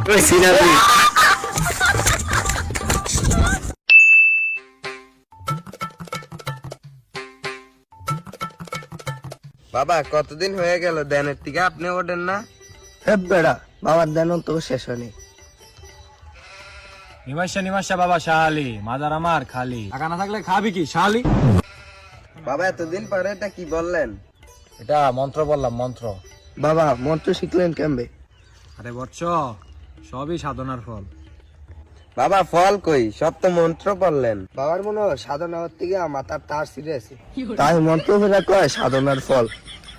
বাবা কতদিন হয়ে গেল ধ্যানের থেকে আপনি ওঠেন না? বেড়া বাবার ধ্যান তো শেষ হয়নি। নিমাশা বাবা শাহালি, মাজার আমার খালি, টাকা না থাকলে খাবি কি শাহালি? বাবা এতদিন পরে এটা কি বললেন? এটা মন্ত্র বললাম, মন্ত্র। বাবা মন্ত্র শিখলেন কেমবে? আরে বৎস, সবই সাধনার ফল। বাবা ফল কই? সব তো মন্ত্র বললেন। বাবার মনে হয় সাধনার থেকে মাথার তার ছিঁড়ে আছে, তাই মন্ত্র ফেরা কয় সাধনার ফল।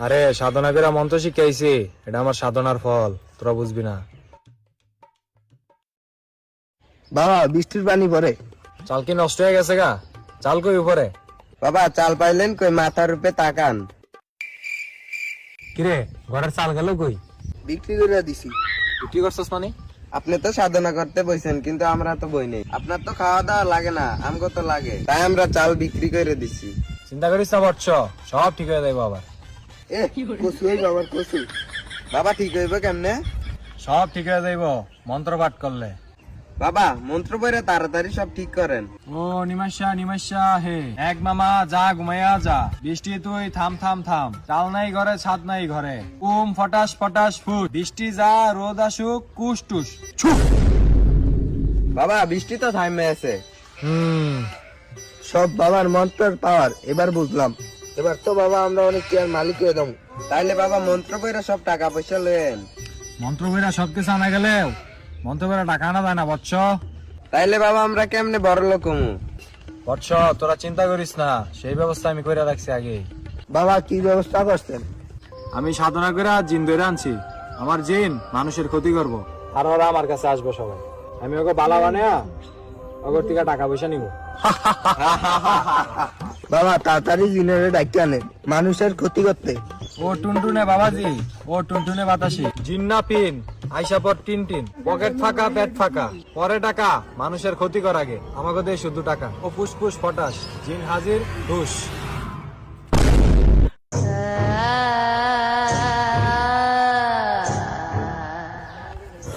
আরে সাধনা করে মন্ত্র শিখাইছি, এটা আমার সাধনার ফল, তোরা বুঝবি না। বাবা বৃষ্টির পানি পড়ে, চাল কি নষ্ট হয়ে গেছে গা? চাল কই উপরে? বাবা চাল পাইলেন কই? মাথার উপরে তাকান। কিরে ঘরের চাল গেল কই? বিক্রি করে দিছি। বিক্রি করছস মানে? আপনি তো সাধনা করতে বইছেন, কিন্তু আমরা তো বই নেই। আপনার তো খাওয়া দাওয়া লাগে না, আমগো তো লাগে, তাই আমরা চাল বিক্রি করে দিছি। চিন্তা করিস না বৎস, সব ঠিক হয়ে যাবে আবার। কচু ওই বাবার কচু। বাবা ঠিক হইব কেমনে? সব ঠিক হয়ে যাইব মন্ত্র পাঠ করলে। বাবা মন্ত্র পড়ে তাড়াতাড়ি সব ঠিক করেন। ও নিমাশা হে, এক মামা যা ঘুমাইয়া যা, বৃষ্টি তুই থাম থাম থাম, চাল নাই ঘরে ছাদ নাই ঘরে, ফটাস ফটাস ফুট, বৃষ্টি যা রোদ আসুক কুস টুস। বাবা বৃষ্টি তো থামে আছে। সব বাবার মন্ত্রের পাওয়ার এবার বুঝলাম। এবার তো বাবা আমরা অনেক কেয়ার মালিক হয়ে যাবো। তাইলে বাবা মন্ত্র পড়ে সব টাকা পয়সা লয়েন। মন্ত্র বইরা সবকিছু আনা গেলেও মন্ত্র বইরা টাকা আনা যায় না বৎস। তাইলে বাবা আমরা কেমনে বড় লোক হমু? বৎস তোরা চিন্তা করিস না, সেই ব্যবস্থা আমি করে রাখছি আগে। বাবা কি ব্যবস্থা করছেন? আমি সাধনা করে জিন ধরে আনছি, আমার জিন মানুষের ক্ষতি করব, আর ওরা আমার কাছে আসবে সবাই, আমি ওকে বালা বানিয়া ওগর থেকে টাকা পয়সা নিব। বাবা তাড়াতাড়ি জিনের ডাক্তার আনেন মানুষের ক্ষতি করতে। ও টুনটুনে বাবাজি, ও টুনটুনে বাতাসি, জিন্না পিন আইসা পর টিন টিন, পকেট ফাঁকা পেট ফাঁকা, পরে টাকা মানুষের ক্ষতি কর আগে, আমাকে দে শুধু টাকা। ও ফুসফুস ফটাস, জিন হাজির হুস।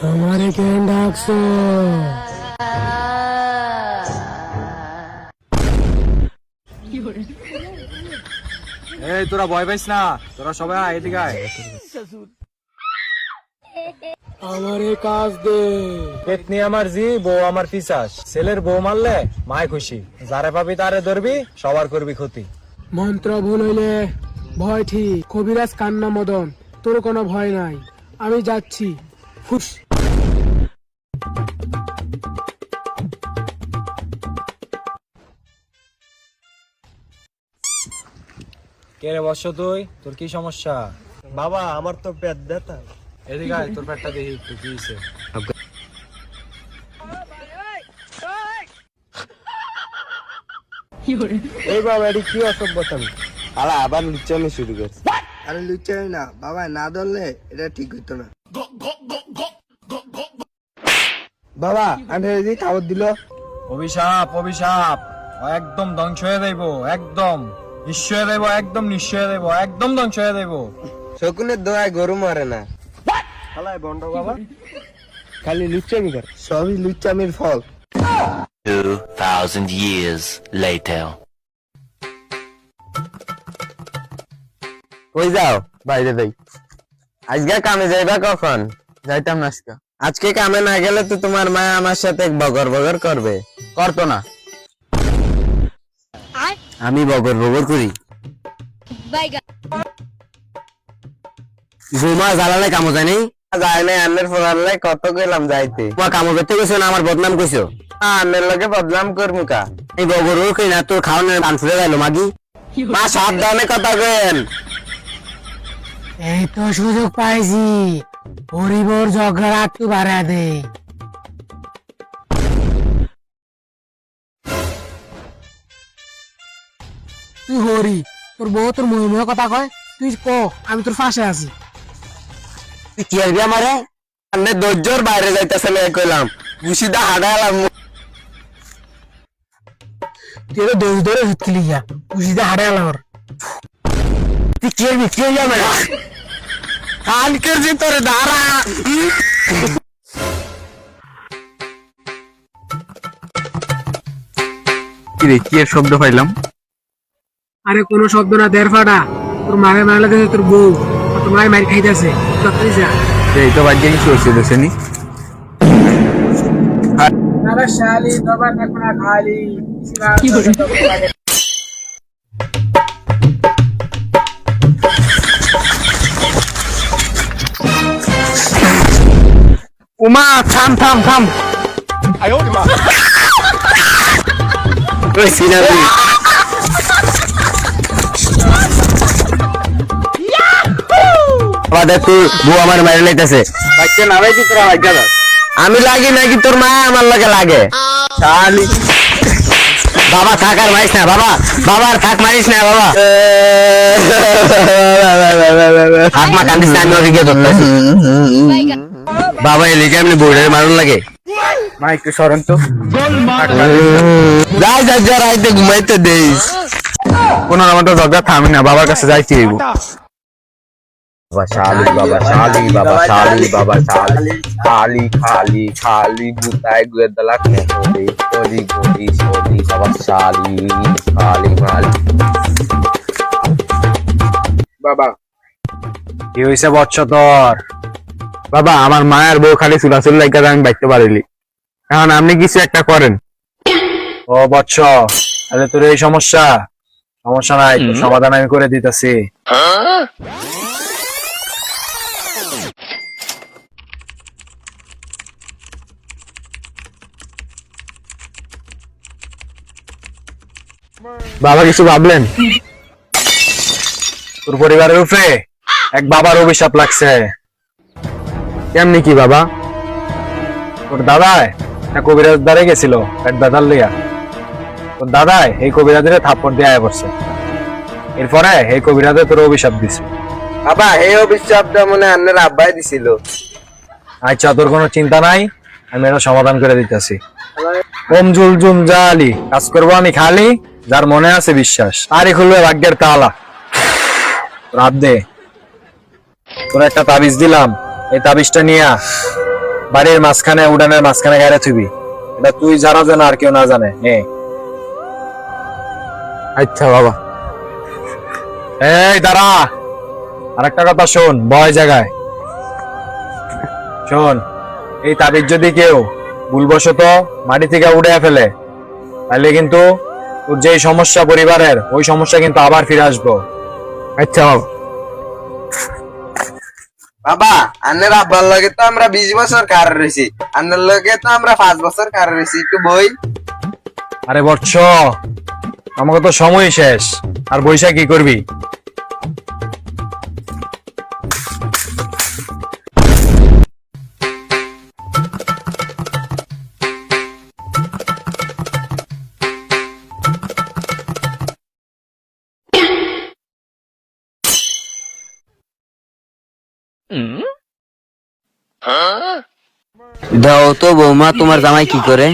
আমারে কেন ডাকছো? এই তোরা ভয় পাইস না, তোরা সবাই আয় এদিকে আয়। আমারে কাজ দে। পেতনি আমার জি, বউ আমার পিসাস, ছেলের বউ মারলে মায় খুশি, যারে পাবি তারে ধরবি, সবার করবি ক্ষতি। মন্ত্র ভুল হইলে ভয় ঠিক, কবিরাজ কান্না মদন, তোর কোনো ভয় নাই, আমি যাচ্ছি। ফুস। কে রে বর্ষ তুই, তোর কি সমস্যা? বাবা আমার তো পেট ব্যথা। এদিকে আয়, তোর পেটটা দেখি একটু কি হইছে। এই বাবা এটি কি অসভ্যতা? আলা আবার লুচ্চামি শুরু করছে। আরে লুচাই না বাবা, না ধরলে এটা ঠিক হইতো না। বাবা আন্টি খাবার দিল। অভিশাপ অভিশাপ, ও একদম ধ্বংস হয়ে যাইব, একদম নিঃস্ব হয়ে যাইব, একদম নিঃস্ব হয়ে যাইব, একদম ধ্বংস হয়ে যাইব। শকুনের দোয়ায় গরু মরে না। খালাই বন্ড বাবা, খালি লুচ্চামি কর, সবই লুচ্চামির ফল। 2000 years later. কই যাও? বাইরে যাই। আজকে কামে যাইবা কখন? যাইতাম না আজকে। আজকে কামে না গেলে তো তোমার মা আমার সাথে বগর বগর করবে। করতো না, আমি বগর বগর করি। ঘুমা জ্বালালে কামো জানি যায় না, আন্নের ফোনালে কত গেলাম যাইতে। তোমার কামো করতে গেছো না আমার বদনাম কইছো? আন্নের লগে বদনাম করমু কা? এই বগর কই না, তোর খাওয়ানোর গান ফুলে গেল মাগি। মা সাবধানে কথা কেন? এই তো সুযোগ পাইছি, হরিবর ঝগড়া একটু বাড়া দে। তুই হরি, তোর বউ তোর মহিময় কথা কয়, তুই ক আমি তোর পাশে আছি। তুই কি আসবি আমারে? আন্নের ধৈর্যর বাইরে যাইতেছে না কইলাম, গুছিদা হাডালাম। তুই তো দোষ ধরে হুতলি গিয়া উচিতে হাড়ে আলার। তুই কি আসবি? কি যাবে কালকের যে তোরে দাঁড়া কি রে কি এর শব্দ পাইলাম? আরে কোনো শব্দ না, দেড় ফাটা। তোর মারে মারলে দেখে তোর বউ, আর তোর মায়ের মার খাইতেছে। এই তো বাদ দিয়ে কিছু হচ্ছে দেখছেনি? আরে শালি বাবা দেখো না খালি কি বলে। উমা থাম থাম থাম। ওই সিনা তুই। বাবা দেখ তুই বউ আমার মারি লাইতেছে। বাচ্চা না ভাই তোরা ভাগ্য দাও। আমি লাগি নাকি তোর মা আমার লগে লাগে? শালি বাবা থাক আর মারিস না বাবা, বাবা আর থাক মারিস না বাবা। থাক মা কান্দিস না, আমি ওকে গিয়ে ধরতেছি। বাবা এলিকে এমনি বউড়ে মারুন লাগে। মা একটু সরেন তো। যাই যাই যা রাইতে ঘুমাইতে দেইস। কোনো আমাদের ঝগড়া থামি না, বাবার কাছে যাইতে হইব। বাবা শালি বাবা শালি বাবা শালি বাবা শালি খালি খালি খালি গুতায় গুয়ে দলা কোরি কোরি কোরি কোরি বাবা শালি খালি মালি। বাবা কি হইছে বচ্চ তোর? বাবা আমার মায়ের বউ খালি চুলাচুল লাগা আমি বাইতে পারিলি, এখন আপনি কিছু একটা করেন। ও বচ্চ, তাহলে তোর এই সমস্যা? সমস্যা নাই, তোর সমাধান আমি করে দিতেছি। বাবা কিছু ভাবলেন? তোর পরিবারের উপরে এক বাবার অভিশাপ লাগছে। কেমনি কি বাবা? তোর দাদায় এক কবিরাজ দ্বারে গেছিল এক দাদার লিয়া। তোর দাদায় এই কবিরাজের থাপ্পড় দিয়ে আয় পড়ছে। এরপরে এই কবিরাজে তোর অভিশাপ দিছে। বাবা এই অভিশাপটা মনে আন্নের আব্বাই দিছিল। আচ্ছা তোর কোনো চিন্তা নাই, আমি এটা সমাধান করে দিতেছি। ওম জুল জুম জালি, কাজ করবো আমি খালি, যার মনে আছে বিশ্বাস। আরে খুলবে ভাগ্যের তালা। রাত দে, তোর একটা তাবিজ দিলাম, এই তাবিজটা নিয়ে বাড়ির মাঝখানে উড়ানের মাঝখানে গাড়ে থুবি। এটা তুই জানা জানা আর কেউ না জানে। নে। আচ্ছা বাবা। এই দাঁড়া, আর একটা কথা শোন, বয় জায়গায় শোন। এই তাবিজ যদি কেউ ভুলবশত মাটি থেকে উড়ে ফেলে, তাহলে কিন্তু তোর যে সমস্যা পরিবারের, ওই সমস্যা কিন্তু আবার ফিরে আসবো। আচ্ছা বাবা। বাবা আন্নের আব্বার লগে তো আমরা 20 বছর কার রয়েছি, আন্নের লগে তো আমরা 5 বছর কার রয়েছি, একটু বই। আরে বৎস, আমাকে তো সময় শেষ, আর বৈশা কি করবি? দাও তো বৌমা, তোমার জামাই কি করে?